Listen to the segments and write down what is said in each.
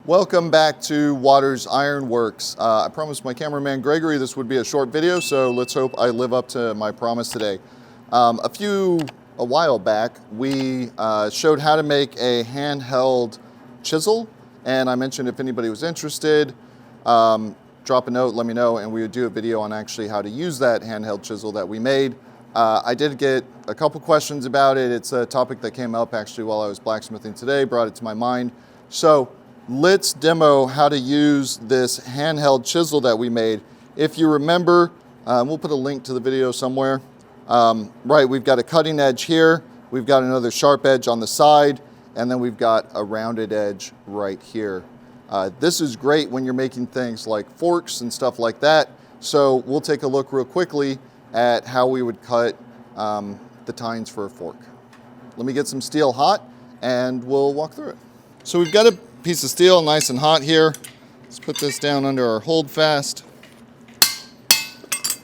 Welcome back to Waters Ironworks. I promised my cameraman Gregory this would be a short video, so let's hope I live up to my promise today. A while back, we showed how to make a handheld chisel, and I mentioned if anybody was interested, drop a note, let me know, and we would do a video on actually how to use that handheld chisel that we made. I did get a couple questions about it. It's a topic that came up actually while I was blacksmithing today, brought it to my mind. So let's demo how to use this handheld chisel that we made. If you remember, we'll put a link to the video somewhere. Right, we've got a cutting edge here, we've got another sharp edge on the side, and then we've got a rounded edge right here. This is great when you're making things like forks and stuff like that. So we'll take a look real quickly at how we would cut the tines for a fork. Let me get some steel hot and we'll walk through it. So we've got a piece of steel nice and hot here. Let's put this down under our hold fast.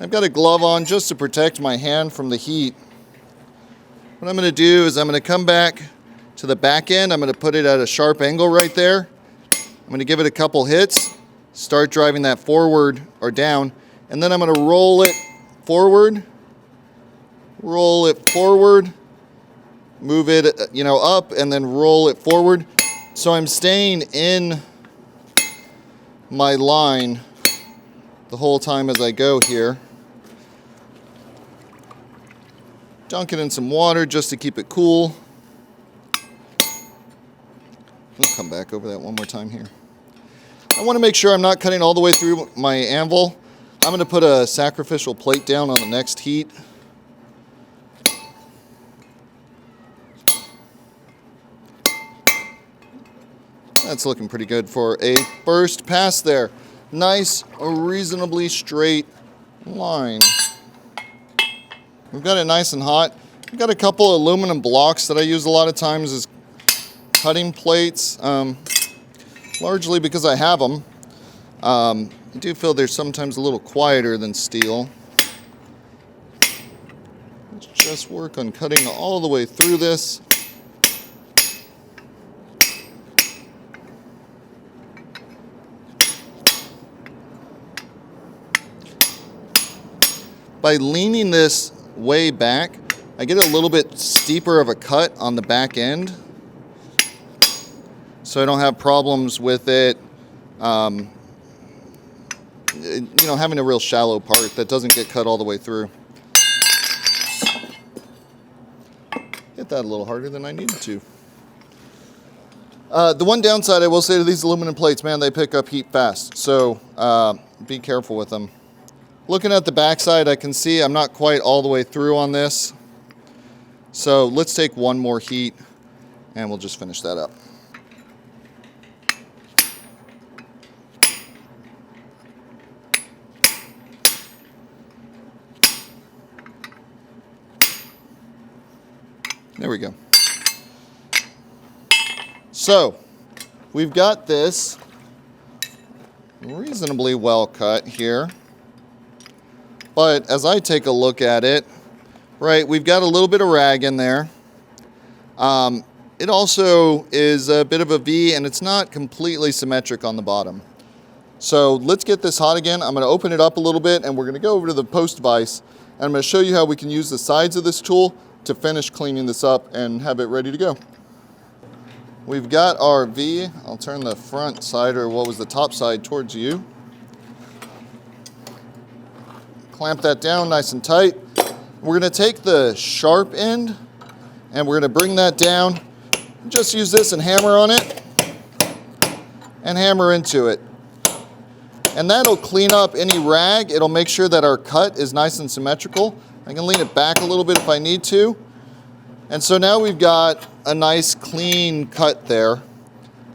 I've got a glove on just to protect my hand from the heat. What I'm going to do is I'm going to come back to the back end. I'm going to put it at a sharp angle right there. I'm going to give it a couple hits, start driving that forward or down, and then I'm going to roll it forward, move it, up, and then roll it forward. So I'm staying in my line the whole time as I go here. Dunk it in some water just to keep it cool. We'll come back over that one more time here. I want to make sure I'm not cutting all the way through my anvil. I'm going to put a sacrificial plate down on the next heat. That's looking pretty good for a first pass there. Nice, reasonably straight line. We've got it nice and hot. We've got a couple of aluminum blocks that I use a lot of times as cutting plates, largely because I have them. I do feel they're sometimes a little quieter than steel. Let's just work on cutting all the way through this. By leaning this way back, I get a little bit steeper of a cut on the back end, so I don't have problems with it, having a real shallow part that doesn't get cut all the way through. Hit that a little harder than I needed to. The one downside I will say to these aluminum plates, man, they pick up heat fast, so be careful with them. Looking at the backside, I can see I'm not quite all the way through on this. So let's take one more heat and we'll just finish that up. There we go. So we've got this reasonably well cut here. But as I take a look at it, right, we've got a little bit of rag in there. It also is a bit of a V, and it's not completely symmetric on the bottom. So let's get this hot again. I'm going to open it up a little bit, and we're going to go over to the post vise, and I'm going to show you how we can use the sides of this tool to finish cleaning this up and have it ready to go. We've got our V. I'll turn the front side, or what was the top side, towards you. Clamp that down nice and tight. We're going to take the sharp end and we're going to bring that down. Just use this and hammer on it and hammer into it. And that'll clean up any rag. It'll make sure that our cut is nice and symmetrical. I can lean it back a little bit if I need to. And so now we've got a nice clean cut there,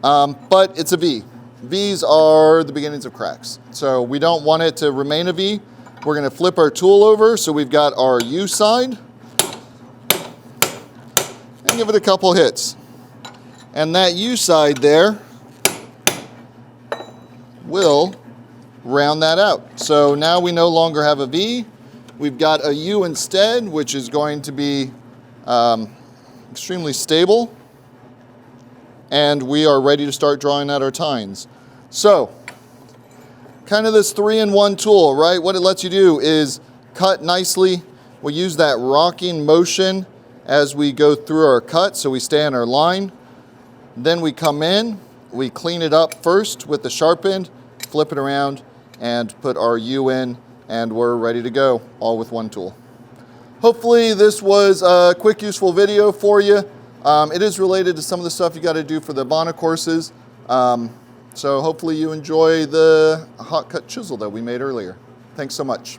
but it's a V. V's are the beginnings of cracks. So we don't want it to remain a V. We're going to flip our tool over, so we've got our U side, and give it a couple hits. And that U side there will round that out. So now we no longer have a V. We've got a U instead, which is going to be extremely stable. and we are ready to start drawing out our tines. So, kind of this 3-in-1 tool, right? What it lets you do is cut nicely. We use that rocking motion as we go through our cut so we stay on our line. Then we come in, we clean it up first with the sharp end, flip it around, and put our U in, and we're ready to go, all with one tool. Hopefully this was a quick, useful video for you. It is related to some of the stuff you got to do for the Bonna courses. So hopefully you enjoy the hot cut chisel that we made earlier. Thanks so much.